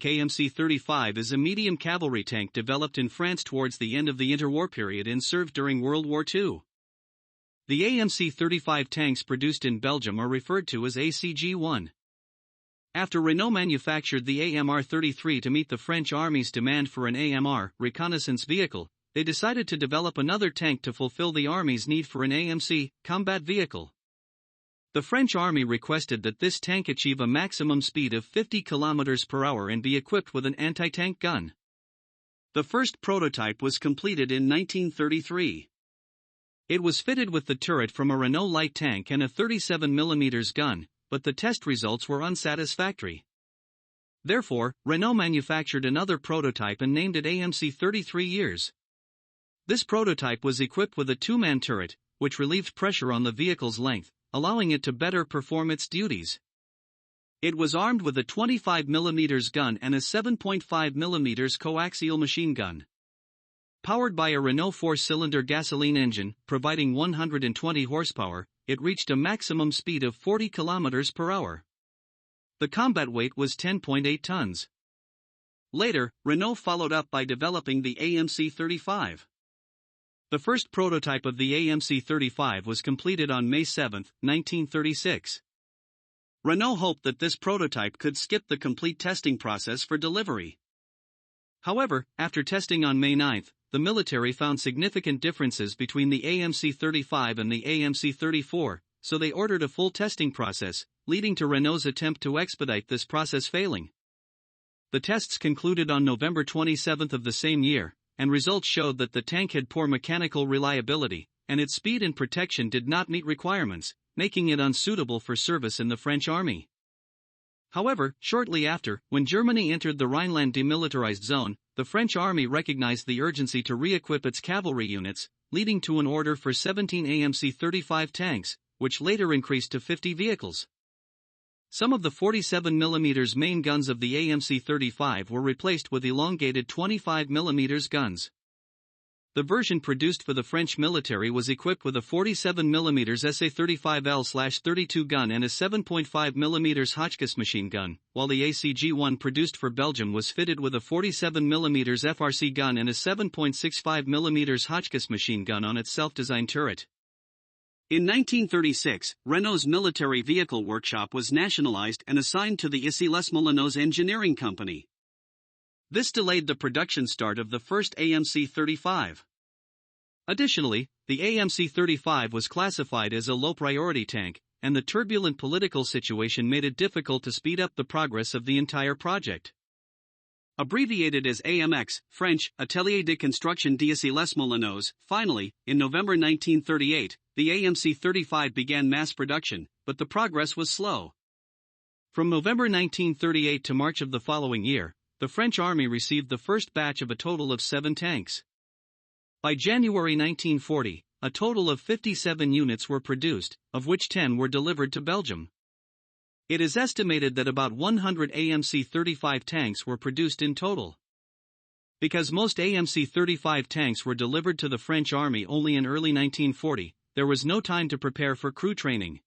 AMC-35 is a medium cavalry tank developed in France towards the end of the interwar period and served during World War II. The AMC-35 tanks produced in Belgium are referred to as ACG-1. After Renault manufactured the AMR-33 to meet the French Army's demand for an AMR reconnaissance vehicle, they decided to develop another tank to fulfill the Army's need for an AMC combat vehicle. The French Army requested that this tank achieve a maximum speed of 50 km per hour and be equipped with an anti-tank gun. The first prototype was completed in 1933. It was fitted with the turret from a Renault light tank and a 37mm gun, but the test results were unsatisfactory. Therefore, Renault manufactured another prototype and named it AMC-33 years. This prototype was equipped with a two-man turret, which relieved pressure on the vehicle's length, allowing it to better perform its duties. It was armed with a 25mm gun and a 7.5mm coaxial machine gun. Powered by a Renault 4-cylinder gasoline engine, providing 120 horsepower, it reached a maximum speed of 40 km per hour. The combat weight was 10.8 tons. Later, Renault followed up by developing the AMC-35. The first prototype of the AMC-35 was completed on May 7, 1936. Renault hoped that this prototype could skip the complete testing process for delivery. However, after testing on May 9, the military found significant differences between the AMC-35 and the AMC-34, so they ordered a full testing process, leading to Renault's attempt to expedite this process failing. The tests concluded on November 27 of the same year, and results showed that the tank had poor mechanical reliability, and its speed and protection did not meet requirements, making it unsuitable for service in the French Army. However, shortly after, when Germany entered the Rhineland demilitarized zone, the French Army recognized the urgency to re-equip its cavalry units, leading to an order for 17 AMC-35 tanks, which later increased to 50 vehicles. Some of the 47mm main guns of the AMC-35 were replaced with elongated 25mm guns. The version produced for the French military was equipped with a 47mm SA-35L/32 gun and a 7.5mm Hotchkiss machine gun, while the ACG-1 produced for Belgium was fitted with a 47mm FRC gun and a 7.65mm Hotchkiss machine gun on its self-designed turret. In 1936, Renault's military vehicle workshop was nationalized and assigned to the Issy-les-Moulineaux Engineering Company. This delayed the production start of the first AMC-35. Additionally, the AMC-35 was classified as a low-priority tank, and the turbulent political situation made it difficult to speed up the progress of the entire project. Abbreviated as AMX, French, Atelier de Construction d'Issy-les-Moulineaux, finally, in November 1938, the AMC-35 began mass production, but the progress was slow. From November 1938 to March of the following year, the French Army received the first batch of a total of 7 tanks. By January 1940, a total of 57 units were produced, of which 10 were delivered to Belgium. It is estimated that about 100 AMC-35 tanks were produced in total. Because most AMC-35 tanks were delivered to the French Army only in early 1940, there was no time to prepare for crew training.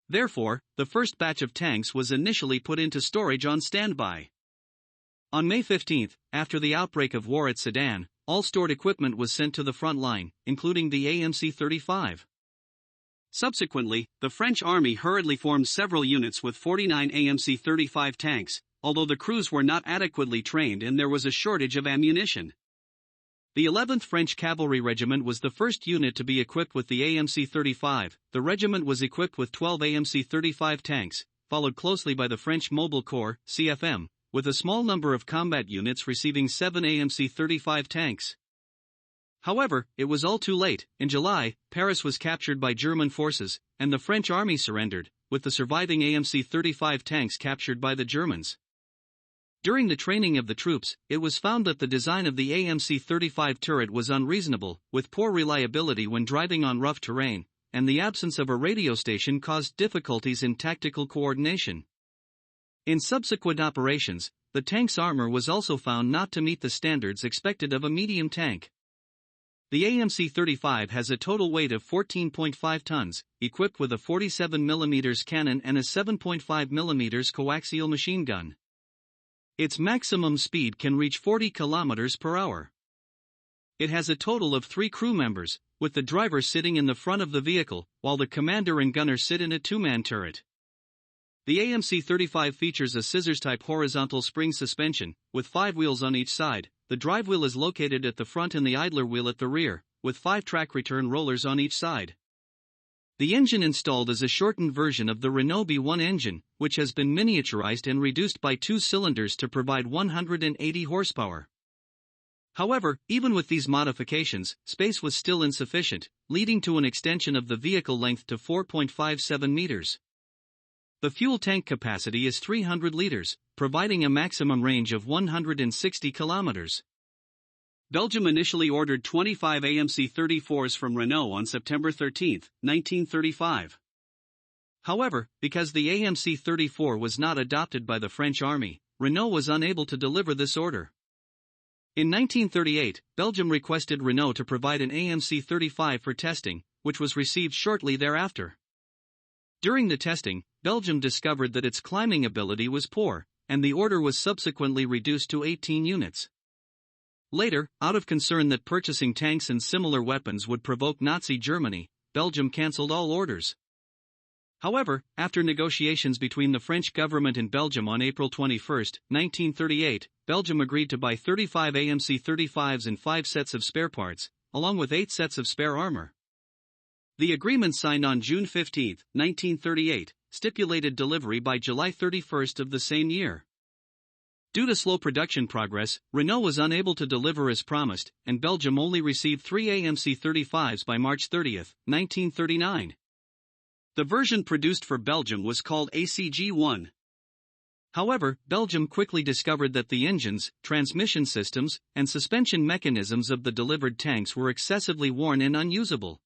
Therefore, the first batch of tanks was initially put into storage on standby. On May 15, after the outbreak of war at Sedan, all stored equipment was sent to the front line, including the AMC-35. Subsequently, the French Army hurriedly formed several units with 49 AMC-35 tanks, although the crews were not adequately trained and there was a shortage of ammunition. The 11th French Cavalry Regiment was the first unit to be equipped with the AMC-35. The regiment was equipped with 12 AMC-35 tanks, followed closely by the French Mobile Corps, CFM, with a small number of combat units receiving 7 AMC-35 tanks. However, it was all too late. In July, Paris was captured by German forces, and the French army surrendered, with the surviving AMC-35 tanks captured by the Germans. During the training of the troops, it was found that the design of the AMC-35 turret was unreasonable, with poor reliability when driving on rough terrain, and the absence of a radio station caused difficulties in tactical coordination. In subsequent operations, the tank's armor was also found not to meet the standards expected of a medium tank. The AMC-35 has a total weight of 14.5 tons, equipped with a 47mm cannon and a 7.5mm coaxial machine gun. Its maximum speed can reach 40 kilometers per hour. It has a total of 3 crew members, with the driver sitting in the front of the vehicle, while the commander and gunner sit in a 2-man turret. The AMC 35 features a scissors-type horizontal spring suspension, with 5 wheels on each side. The drive wheel is located at the front and the idler wheel at the rear, with 5 track return rollers on each side. The engine installed is a shortened version of the Renault B1 engine, which has been miniaturized and reduced by 2 cylinders to provide 180 horsepower. However, even with these modifications, space was still insufficient, leading to an extension of the vehicle length to 4.57 meters. The fuel tank capacity is 300 liters, providing a maximum range of 160 kilometers. Belgium initially ordered 25 AMC 34s from Renault on September 13, 1935. However, because the AMC 34 was not adopted by the French army, Renault was unable to deliver this order. In 1938, Belgium requested Renault to provide an AMC 35 for testing, which was received shortly thereafter. During the testing, Belgium discovered that its climbing ability was poor, and the order was subsequently reduced to 18 units. Later, out of concern that purchasing tanks and similar weapons would provoke Nazi Germany, Belgium cancelled all orders. However, after negotiations between the French government and Belgium on April 21, 1938, Belgium agreed to buy 35 AMC 35s and 5 sets of spare parts, along with 8 sets of spare armor. The agreement signed on June 15, 1938, stipulated delivery by July 31 of the same year. Due to slow production progress, Renault was unable to deliver as promised, and Belgium only received 3 AMC 35s by March 30, 1939. The version produced for Belgium was called ACG-1. However, Belgium quickly discovered that the engines, transmission systems, and suspension mechanisms of the delivered tanks were excessively worn and unusable.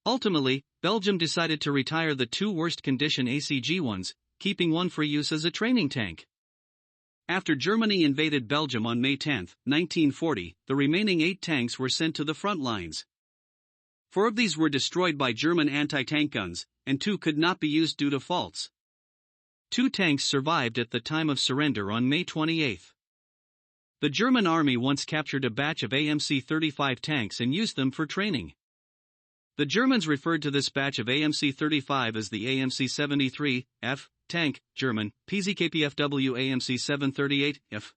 Ultimately, Belgium decided to retire the 2 worst-condition ACG-1s, keeping one for use as a training tank. After Germany invaded Belgium on May 10, 1940, the remaining 8 tanks were sent to the front lines. 4 of these were destroyed by German anti-tank guns, and 2 could not be used due to faults. 2 tanks survived at the time of surrender on May 28. The German army once captured a batch of AMC 35 tanks and used them for training. The Germans referred to this batch of AMC 35 as the AMC 73F tank, German, PZKPFW AMC 738F.